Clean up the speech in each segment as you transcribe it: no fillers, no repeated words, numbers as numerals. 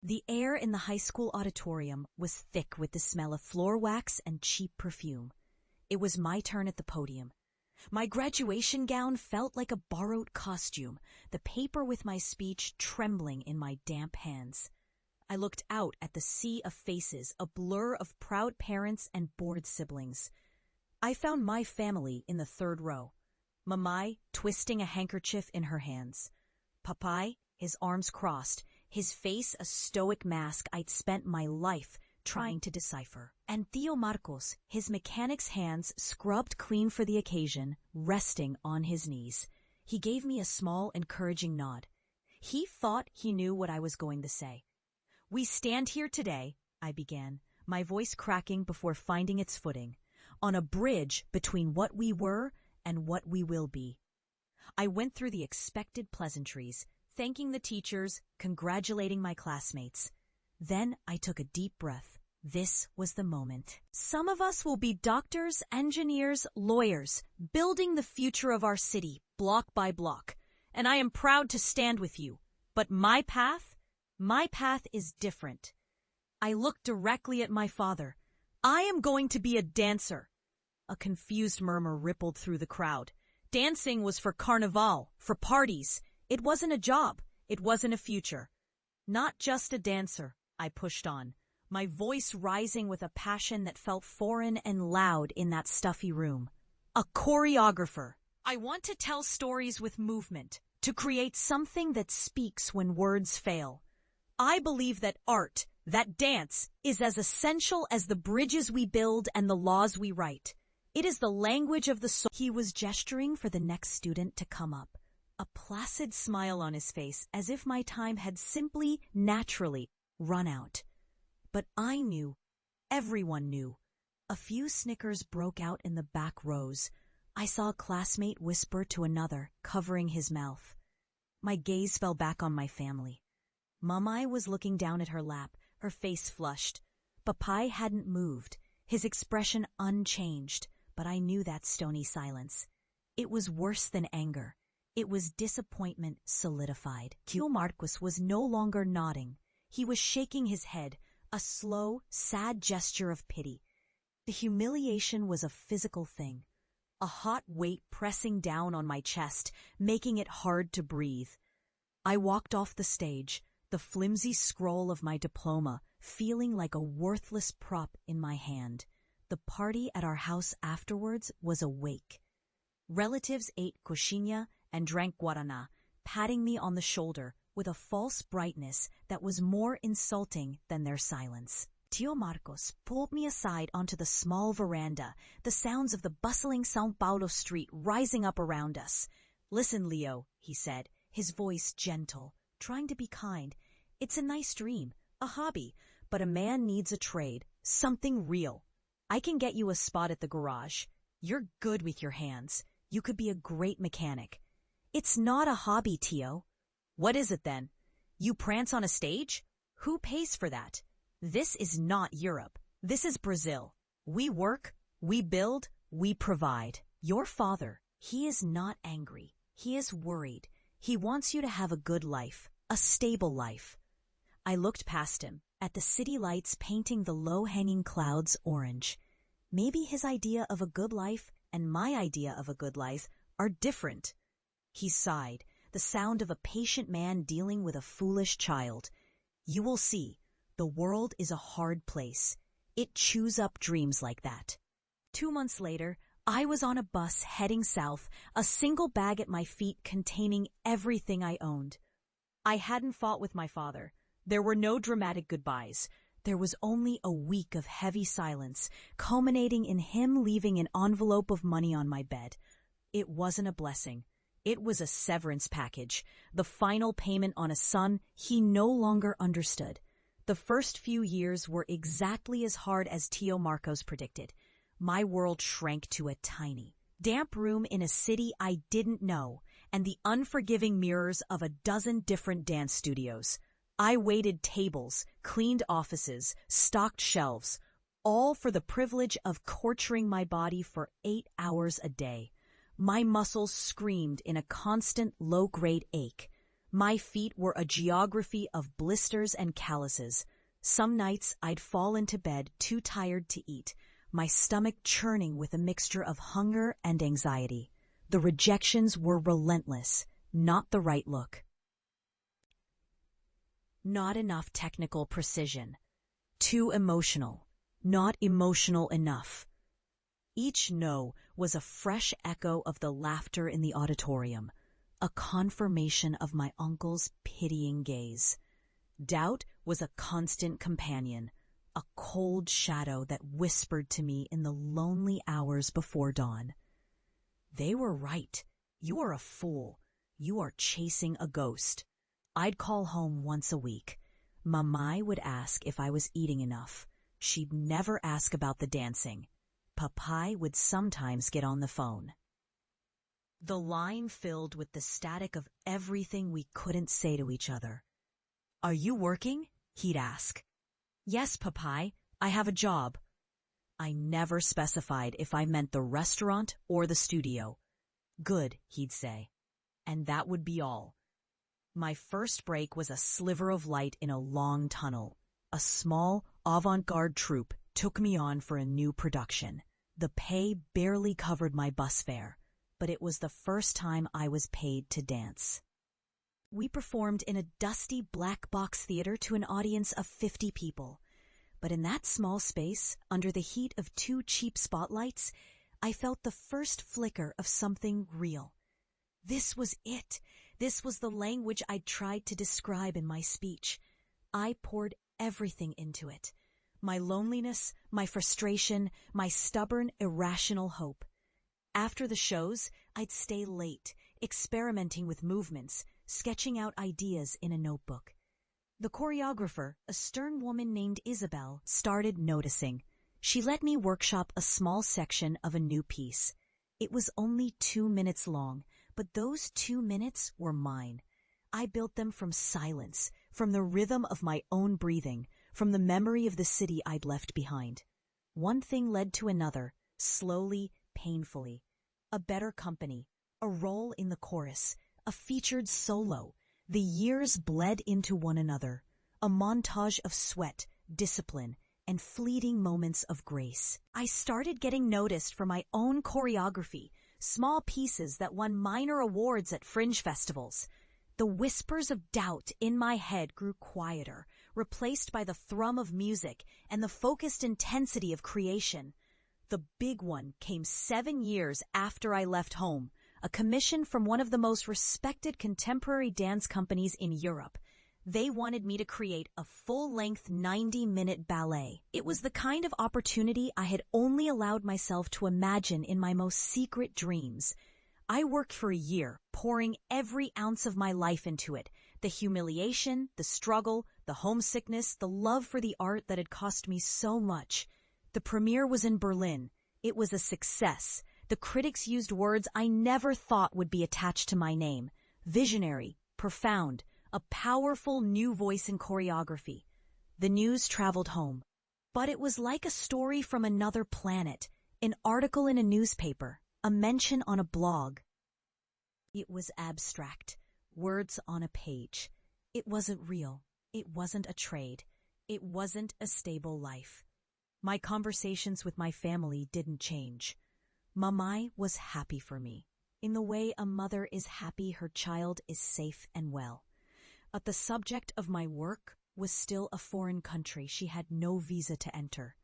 The air in the high school auditorium was thick with the smell of floor wax and cheap perfume. It was my turn at the podium. My graduation gown felt like a borrowed costume, the paper with my speech trembling in my damp hands. I looked out at the sea of faces, a blur of proud parents and bored siblings. I found my family in the third row. Mamai twisting a handkerchief in her hands. Papai, his arms crossed, his face a stoic mask I'd spent my life trying to decipher. And Tio Marcos, his mechanic's hands scrubbed clean for the occasion, resting on his knees. He gave me a small, encouraging nod. He thought he knew what I was going to say. "We stand here today," I began, my voice cracking before finding its footing, "on a bridge between what we were and what we will be." I went through the expected pleasantries, thanking the teachers, congratulating my classmates. Then I took a deep breath. This was the moment. Some of us will be doctors, engineers, lawyers, building the future of our city, block by block. And I am proud to stand with you. But my path is different. I looked directly at my father. "I am going to be a dancer." A confused murmur rippled through the crowd. Dancing was for carnival, for parties. It wasn't a job. It wasn't a future. "Not just a dancer," I pushed on, my voice rising with a passion that felt foreign and loud in that stuffy room. "A choreographer. I want to tell stories with movement, to create something that speaks when words fail. I believe that art, that dance, is as essential as the bridges we build and the laws we write. It is the language of the soul." He was gesturing for the next student to come up, a placid smile on his face as if my time had simply, naturally run out. But I knew, everyone knew. A few snickers broke out in the back rows. I saw a classmate whisper to another, covering his mouth. My gaze fell back on my family. Mamai was looking down at her lap, her face flushed. Papai hadn't moved, his expression unchanged, but I knew that stony silence. It was worse than anger. It was disappointment solidified. Tio Marcos was no longer nodding. He was shaking his head, a slow, sad gesture of pity. The humiliation was a physical thing, a hot weight pressing down on my chest, making it hard to breathe. I walked off the stage, the flimsy scroll of my diploma feeling like a worthless prop in my hand. The party at our house afterwards was a wake. Relatives ate coxinha and drank guaraná, patting me on the shoulder with a false brightness that was more insulting than their silence. Tio Marcos pulled me aside onto the small veranda, the sounds of the bustling São Paulo street rising up around us. "Listen, Leo," he said, his voice gentle, trying to be kind. "It's a nice dream, a hobby, but a man needs a trade, something real. I can get you a spot at the garage. You're good with your hands. You could be a great mechanic." "It's not a hobby, Tio." "What is it then? You prance on a stage? Who pays for that? This is not Europe. This is Brazil. We work, we build, we provide. Your father, he is not angry. He is worried. He wants you to have a good life, a stable life." I looked past him, at the city lights painting the low-hanging clouds orange. Maybe his idea of a good life and my idea of a good life are different. He sighed, the sound of a patient man dealing with a foolish child. "You will see, the world is a hard place. It chews up dreams like that." 2 months later, I was on a bus heading south, a single bag at my feet containing everything I owned. I hadn't fought with my father. There were no dramatic goodbyes. There was only a week of heavy silence, culminating in him leaving an envelope of money on my bed. It wasn't a blessing. It was a severance package, the final payment on a son he no longer understood. The first few years were exactly as hard as Tio Marcos predicted. My world shrank to a tiny, damp room in a city I didn't know, and the unforgiving mirrors of a dozen different dance studios. I waited tables, cleaned offices, stocked shelves, all for the privilege of torturing my body for 8 hours a day. My muscles screamed in a constant low-grade ache. My feet were a geography of blisters and calluses. Some nights I'd fall into bed too tired to eat, my stomach churning with a mixture of hunger and anxiety. The rejections were relentless, not the right look. Not enough technical precision. Too emotional. Not emotional enough. Each no was a fresh echo of the laughter in the auditorium, a confirmation of my uncle's pitying gaze. Doubt was a constant companion, a cold shadow that whispered to me in the lonely hours before dawn. They were right. You are a fool. You are chasing a ghost. I'd call home once a week. Mamai would ask if I was eating enough. She'd never ask about the dancing. Papai would sometimes get on the phone. The line filled with the static of everything we couldn't say to each other. "Are you working?" he'd ask. "Yes, Papai, I have a job." I never specified if I meant the restaurant or the studio. "Good," he'd say. And that would be all. My first break was a sliver of light in a long tunnel. A small, avant-garde troupe took me on for a new production. The pay barely covered my bus fare, but it was the first time I was paid to dance. We performed in a dusty black box theater to an audience of 50 people. But in that small space, under the heat of 2 cheap spotlights, I felt the first flicker of something real. This was it. This was the language I'd tried to describe in my speech. I poured everything into it. My loneliness, my frustration, my stubborn, irrational hope. After the shows, I'd stay late, experimenting with movements, sketching out ideas in a notebook. The choreographer, a stern woman named Isabel, started noticing. She let me workshop a small section of a new piece. It was only 2 minutes long, but those 2 minutes were mine. I built them from silence, from the rhythm of my own breathing, from the memory of the city I'd left behind. One thing led to another, slowly, painfully. A better company, a role in the chorus, a featured solo. The years bled into one another, a montage of sweat, discipline, and fleeting moments of grace. I started getting noticed for my own choreography, small pieces that won minor awards at fringe festivals. The whispers of doubt in my head grew quieter, replaced by the thrum of music and the focused intensity of creation. The big one came 7 years after I left home, a commission from one of the most respected contemporary dance companies in Europe. They wanted me to create a full-length 90-minute ballet. It was the kind of opportunity I had only allowed myself to imagine in my most secret dreams. I worked for a year, pouring every ounce of my life into it. The humiliation, the struggle, the homesickness, the love for the art that had cost me so much. The premiere was in Berlin. It was a success. The critics used words I never thought would be attached to my name. Visionary, profound, a powerful new voice in choreography. The news traveled home. But it was like a story from another planet, an article in a newspaper, a mention on a blog. It was abstract, words on a page. It wasn't real. It wasn't a trade. It wasn't a stable life. My conversations with my family didn't change. Mamai was happy for me, in the way a mother is happy her child is safe and well. But the subject of my work was still a foreign country she had no visa to enter.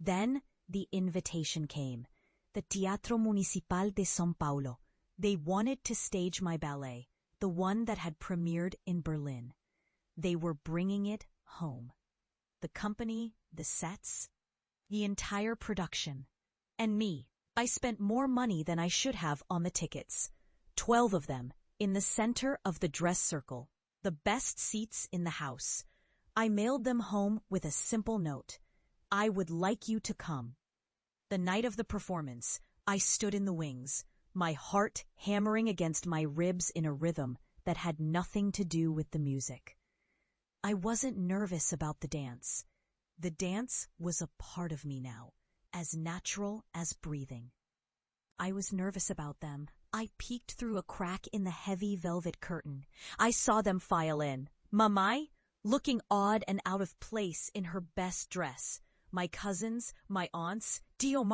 Then the invitation came. The Teatro Municipal de São Paulo. They wanted to stage my ballet, the one that had premiered in Berlin. They were bringing it home. The company, the sets, the entire production. And me. I spent more money than I should have on the tickets. 12 of them, in the center of the dress circle, the best seats in the house. I mailed them home with a simple note. I would like you to come. The night of the performance, I stood in the wings, my heart hammering against my ribs in a rhythm that had nothing to do with the music. I wasn't nervous about the dance. The dance was a part of me now, as natural as breathing. I was nervous about them. I peeked through a crack in the heavy velvet curtain. I saw them file in. Mamai, looking odd and out of place in her best dress. My cousins, my aunts, Dio